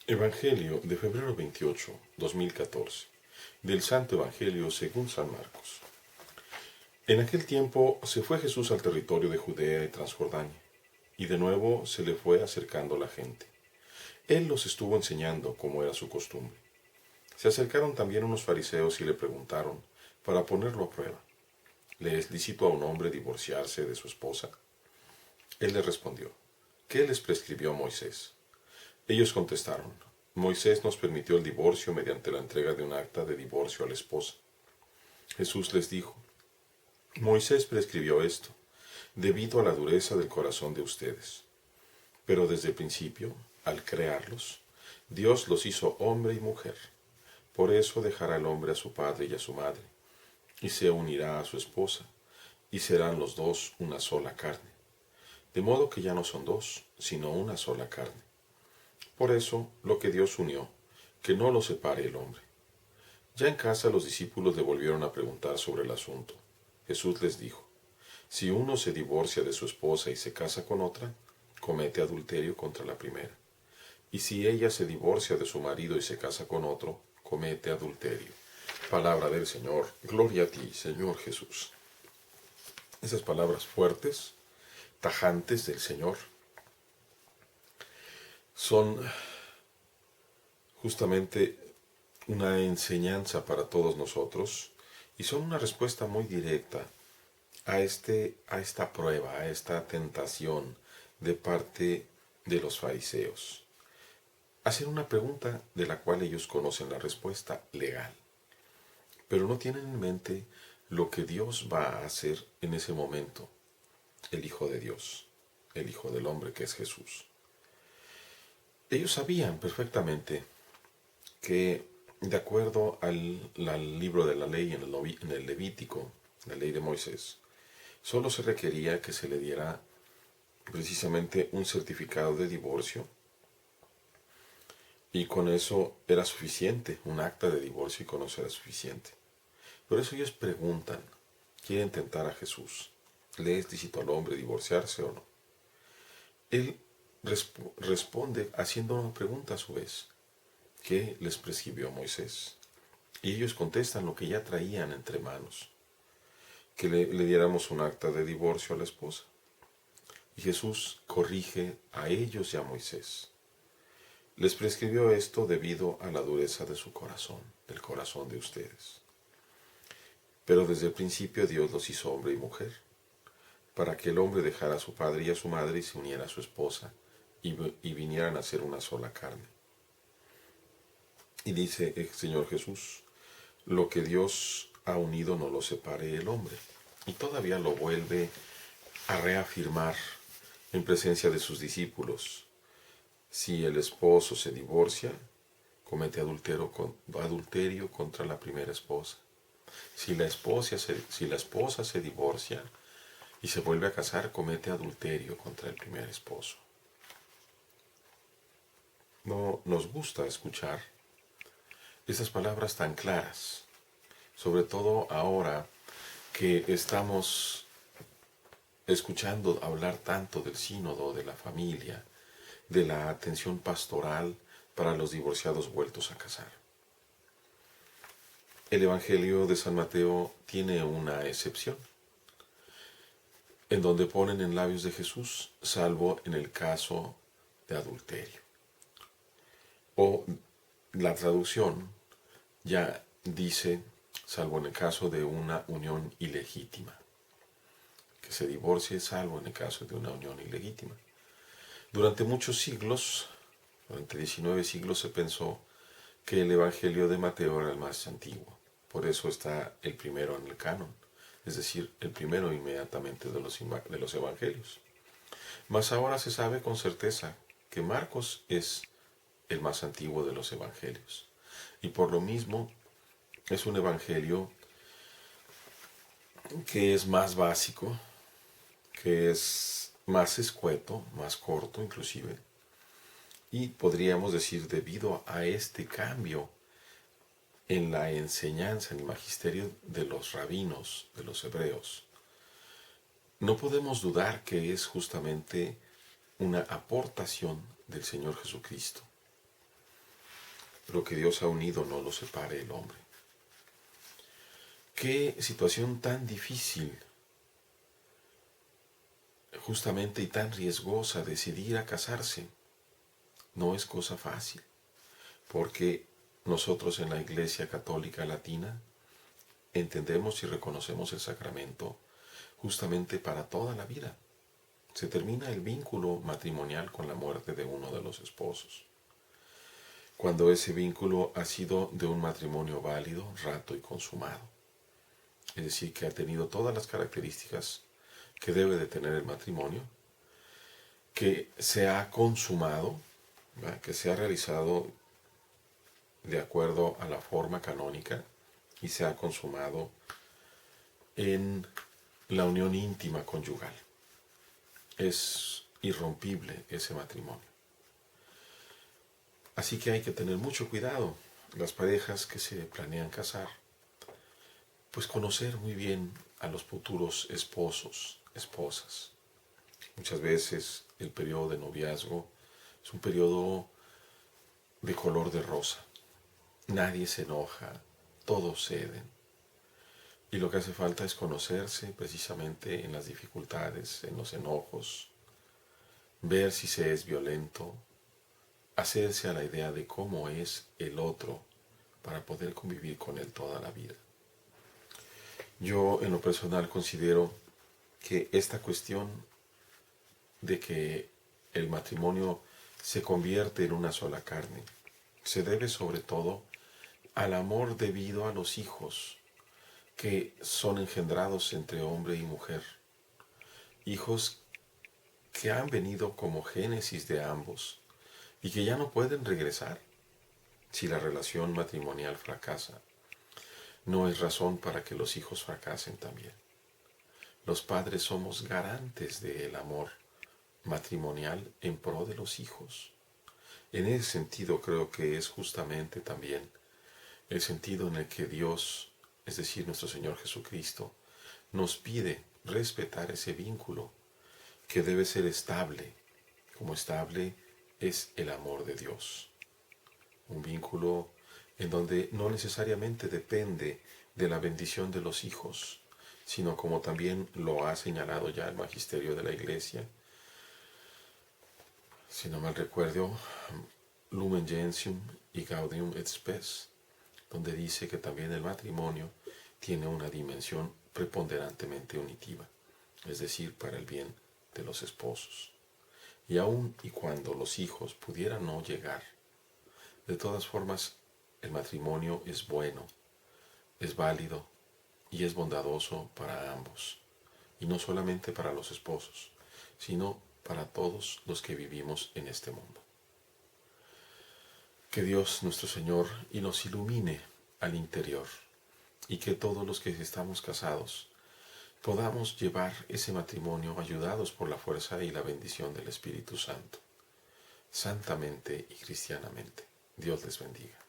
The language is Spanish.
Evangelio de febrero 28, 2014, del Santo Evangelio según San Marcos. En aquel tiempo se fue Jesús al territorio de Judea y Transjordania, y de nuevo se le fue acercando la gente. Él los estuvo enseñando como era su costumbre. Se acercaron también unos fariseos y le preguntaron, para ponerlo a prueba, ¿le es lícito a un hombre divorciarse de su esposa? Él les respondió, ¿qué les prescribió Moisés? Ellos contestaron, Moisés nos permitió el divorcio mediante la entrega de un acta de divorcio a la esposa. Jesús les dijo, Moisés prescribió esto, debido a la dureza del corazón de ustedes. Pero desde el principio, al crearlos, Dios los hizo hombre y mujer. Por eso dejará el hombre a su padre y a su madre, y se unirá a su esposa, y serán los dos una sola carne. De modo que ya no son dos, sino una sola carne. Por eso, lo que Dios unió, que no lo separe el hombre. Ya en casa los discípulos le volvieron a preguntar sobre el asunto. Jesús les dijo, si uno se divorcia de su esposa y se casa con otra, comete adulterio contra la primera. Y si ella se divorcia de su marido y se casa con otro, comete adulterio. Palabra del Señor. Gloria a ti, Señor Jesús. Esas palabras fuertes, tajantes del Señor, son justamente una enseñanza para todos nosotros y son una respuesta muy directa a esta prueba, a esta tentación de parte de los fariseos. Hacen una pregunta de la cual ellos conocen la respuesta legal, pero no tienen en mente lo que Dios va a hacer en ese momento, el Hijo de Dios, el Hijo del Hombre que es Jesús. Ellos sabían perfectamente que de acuerdo al libro de la ley en el Levítico, la ley de Moisés, solo se requería que se le diera precisamente un certificado de divorcio y con eso era suficiente, un acta de divorcio y con eso era suficiente. Por eso ellos preguntan, quieren tentar a Jesús, ¿le es lícito al hombre divorciarse o no? Él responde haciendo una pregunta a su vez, ¿qué les prescribió Moisés? Y ellos contestan lo que ya traían entre manos, que le diéramos un acta de divorcio a la esposa. Y Jesús corrige a ellos y a Moisés. Les prescribió esto debido a la dureza de su corazón, del corazón de ustedes. Pero desde el principio Dios los hizo hombre y mujer, para que el hombre dejara a su padre y a su madre y se uniera a su esposa, y vinieran a ser una sola carne. Y dice el Señor Jesús, lo que Dios ha unido no lo separe el hombre. Y todavía lo vuelve a reafirmar en presencia de sus discípulos. Si el esposo se divorcia, comete adulterio contra la primera esposa. Si la esposa se divorcia y se vuelve a casar, comete adulterio contra el primer esposo. No nos gusta escuchar esas palabras tan claras, sobre todo ahora que estamos escuchando hablar tanto del sínodo, de la familia, de la atención pastoral para los divorciados vueltos a casar. El Evangelio de San Mateo tiene una excepción, en donde ponen en labios de Jesús, salvo en el caso de adulterio. O la traducción ya dice, salvo en el caso de una unión ilegítima. Que se divorcie salvo en el caso de una unión ilegítima. Durante muchos siglos, durante 19 siglos, se pensó que el Evangelio de Mateo era el más antiguo. Por eso está el primero en el canon, es decir, el primero inmediatamente de los Evangelios. Mas ahora se sabe con certeza que Marcos es el más antiguo de los Evangelios. Y por lo mismo es un Evangelio que es más básico, que es más escueto, más corto inclusive. Y podríamos decir, debido a este cambio en la enseñanza, en el magisterio de los rabinos, de los hebreos, no podemos dudar que es justamente una aportación del Señor Jesucristo. Lo que Dios ha unido no lo separe el hombre. Qué situación tan difícil, justamente, y tan riesgosa decidir a casarse. No es cosa fácil, porque nosotros en la Iglesia Católica Latina entendemos y reconocemos el sacramento justamente para toda la vida. Se termina el vínculo matrimonial con la muerte de uno de los esposos. Cuando ese vínculo ha sido de un matrimonio válido, rato y consumado. Es decir, que ha tenido todas las características que debe de tener el matrimonio, que se ha consumado, ¿verdad?, que se ha realizado de acuerdo a la forma canónica y se ha consumado en la unión íntima conyugal. Es irrompible ese matrimonio. Así que hay que tener mucho cuidado, las parejas que se planean casar, pues conocer muy bien a los futuros esposos, esposas. Muchas veces el periodo de noviazgo es un periodo de color de rosa. Nadie se enoja, todos ceden. Y lo que hace falta es conocerse precisamente en las dificultades, en los enojos, ver si se es violento, hacerse a la idea de cómo es el otro para poder convivir con él toda la vida. Yo en lo personal considero que esta cuestión de que el matrimonio se convierte en una sola carne se debe sobre todo al amor debido a los hijos que son engendrados entre hombre y mujer, hijos que han venido como génesis de ambos y que ya no pueden regresar. Si la relación matrimonial fracasa, no es razón para que los hijos fracasen también. Los padres somos garantes del amor matrimonial en pro de los hijos. En ese sentido creo que es justamente también el sentido en el que Dios, es decir, nuestro Señor Jesucristo, nos pide respetar ese vínculo que debe ser estable, como estable es el amor de Dios. Un vínculo en donde no necesariamente depende de la bendición de los hijos, sino como también lo ha señalado ya el magisterio de la Iglesia, si no mal recuerdo, Lumen Gentium y Gaudium et Spes, donde dice que también el matrimonio tiene una dimensión preponderantemente unitiva, es decir, para el bien de los esposos. Y aun y cuando los hijos pudieran no llegar, de todas formas el matrimonio es bueno, es válido y es bondadoso para ambos, y no solamente para los esposos, sino para todos los que vivimos en este mundo. Que Dios nuestro Señor y nos ilumine al interior, y que todos los que estamos casados podamos llevar ese matrimonio ayudados por la fuerza y la bendición del Espíritu Santo, santamente y cristianamente. Dios les bendiga.